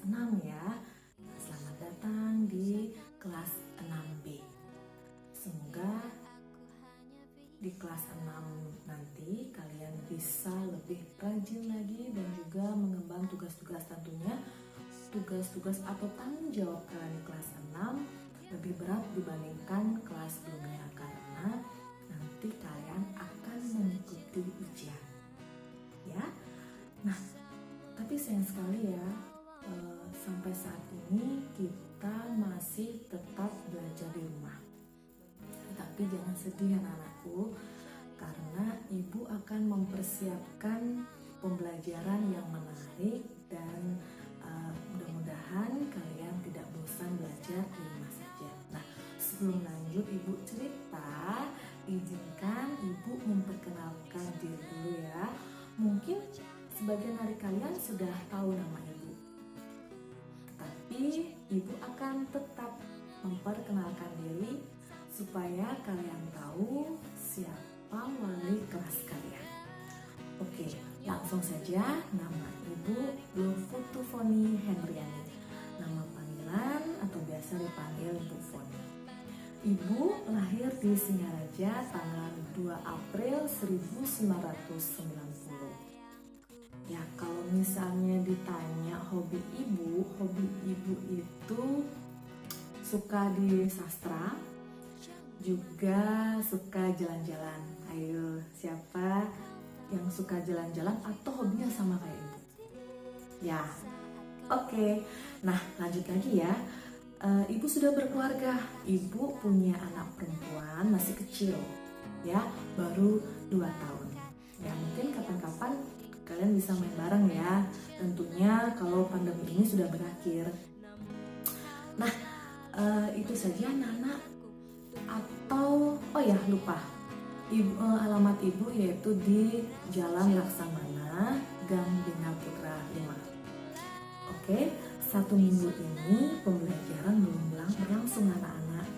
6 ya. Selamat datang di kelas 6B. Semoga di kelas 6 nanti kalian bisa lebih rajin lagi dan juga mengemban tugas-tugas, tentunya tugas-tugas atau tanggung jawab kalian di kelas 6 lebih berat dibandingkan kelas sebelumnya, karena nanti kalian akan mengikuti ujian ya. Nah, tapi sayang sekali ya, sampai saat ini kita masih tetap belajar di rumah. Tapi jangan sedih anak-anakku, karena ibu akan mempersiapkan pembelajaran yang menarik dan mudah-mudahan kalian tidak bosan belajar di rumah saja. Nah, sebelum lanjut ibu cerita, izinkan ibu memperkenalkan diri dulu ya. Mungkin sebagian dari kalian sudah tahu nama ibu, tapi ibu akan tetap memperkenalkan diri supaya kalian tahu siapa wali kelas kalian. Oke, langsung saja. Nama ibu Lufutufoni Hendriani. Nama panggilan atau biasa dipanggil Bu Foni. Ibu lahir di Singaraja tanggal 2 April 1990. Ya, kalau misalnya ditanya hobi ibu itu suka di sastra, juga suka jalan-jalan. Ayo, siapa yang suka jalan-jalan atau hobinya sama kayak ibu? Ya, oke. Nah, lanjut lagi ya. Ibu sudah berkeluarga. Ibu punya anak perempuan masih kecil, ya, baru 2 tahun. Ya, mungkin kapan-kapan kalian bisa main bareng ya. Tentunya kalau pandemi ini sudah berakhir. Nah, itu saja anak-anak. Atau, oh ya lupa, alamat ibu yaitu di Jalan Laksamana, Gang Bina Putra 5. Oke, 1 minggu ini pembelajaran belum berlangsung anak-anak,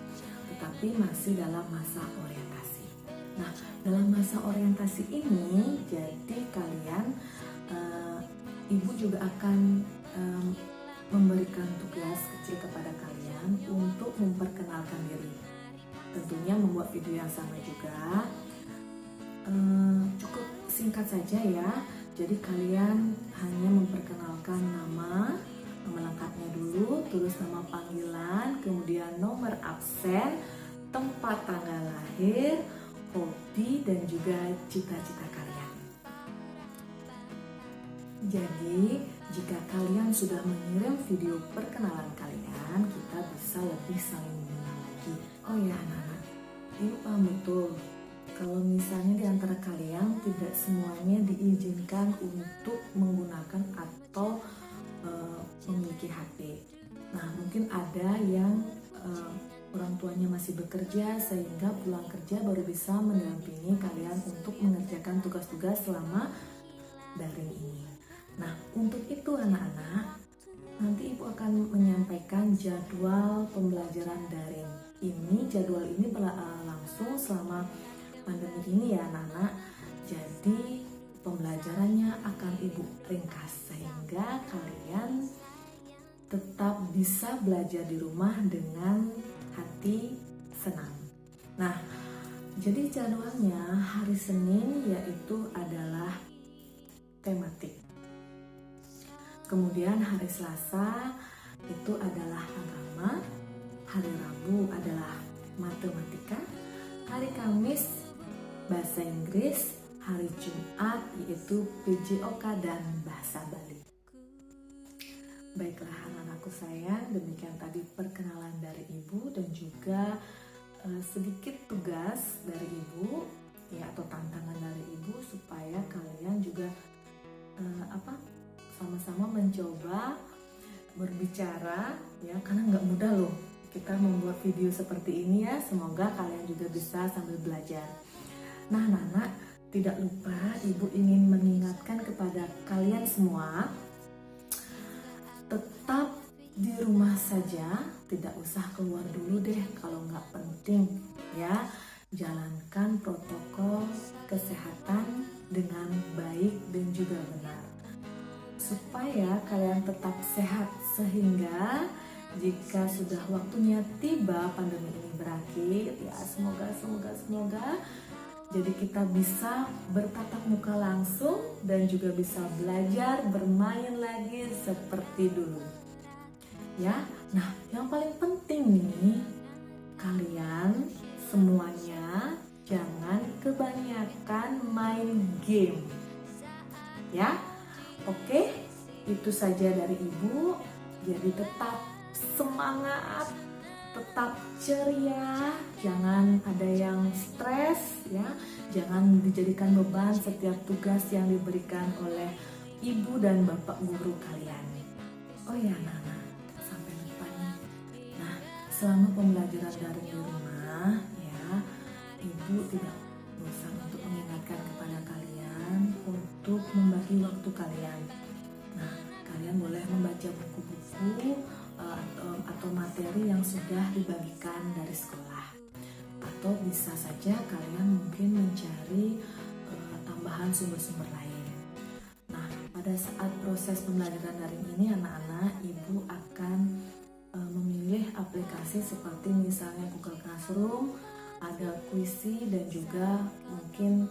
tetapi masih dalam masa orientasi. Nah, dalam masa orientasi ini, jadi kalian, ibu juga akan memberikan tugas kecil kepada kalian untuk memperkenalkan diri. Tentunya membuat video yang sama juga. Cukup singkat saja ya. Jadi kalian hanya memperkenalkan nama lengkapnya dulu, terus nama panggilan, kemudian nomor absen, tempat tanggal lahir, hobi, dan juga cita-cita kalian. Jadi jika kalian sudah mengirim video perkenalan kalian, kita bisa lebih saling mengenal lagi. Oh ya anak-anak, ibu paham betul kalau misalnya di antara kalian tidak semuanya diizinkan untuk menggunakan atau memiliki HP. Nah, mungkin ada yang orang tuanya masih bekerja sehingga pulang kerja baru bisa mendampingi kalian untuk mengerjakan tugas-tugas selama daring ini. Nah, untuk itu anak-anak, nanti ibu akan menyampaikan jadwal pembelajaran daring. Jadwal ini berlangsung selama pandemi ini ya anak-anak. Jadi pembelajarannya akan ibu ringkas sehingga kalian tetap bisa belajar di rumah dengan hati senang. Nah, jadi jadwalnya hari Senin yaitu adalah tematik. Kemudian hari Selasa itu adalah agama, hari Rabu adalah matematika, hari Kamis bahasa Inggris, hari Jumat yaitu PJOK dan bahasa Bali. Baiklah anak-anakku sayang, demikian tadi perkenalan dari ibu dan juga sedikit tugas dari ibu ya, atau tantangan dari ibu supaya kalian juga sama-sama mencoba berbicara ya, karena nggak mudah loh kita membuat video seperti ini ya. Semoga kalian juga bisa sambil belajar. Nah anak-anak, tidak lupa ibu ingin mengingatkan kepada kalian semua, tetap di rumah saja, tidak usah keluar dulu deh kalau nggak penting ya. Jalankan protokol kesehatan dengan baik dan juga benar supaya kalian tetap sehat Sehingga jika sudah waktunya tiba pandemi ini berakhir, ya semoga jadi kita bisa bertatap muka langsung dan juga bisa belajar bermain lagi seperti dulu. Ya, nah yang paling penting nih, kalian semuanya jangan kebanyakan main game. Ya, oke, itu saja dari Ibu. Jadi tetap semangat, tetap ceria, jangan ada yang stres ya, jangan dijadikan beban setiap tugas yang diberikan oleh ibu dan bapak guru kalian. Oh ya Nana, sampai lupa nih. Nah, selama pembelajaran daring di rumah ya, ibu tidak bosan untuk mengingatkan kepada kalian untuk membagi waktu kalian. Nah, kalian boleh membaca buku-buku atau materi yang sudah dibagikan dari sekolah, atau bisa saja kalian mungkin mencari tambahan sumber-sumber lain. Nah, pada saat proses pembelajaran daring ini anak-anak, ibu akan memilih aplikasi seperti misalnya Google Classroom, ada Quizy dan juga mungkin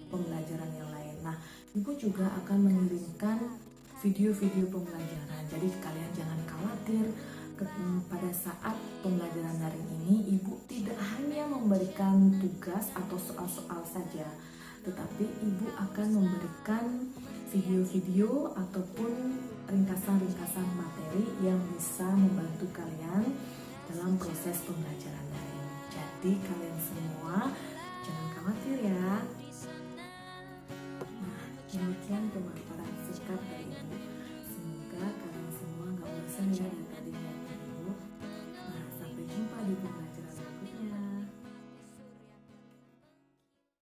pembelajaran yang lain. Nah, ibu juga akan mengirimkan video-video pembelajaran. Jadi kalian jangan khawatir, pada saat pembelajaran daring ini ibu tidak hanya memberikan tugas atau soal-soal saja, tetapi ibu akan memberikan video-video ataupun ringkasan-ringkasan materi yang bisa membantu kalian dalam proses pembelajaran daring. Jadi kalian semua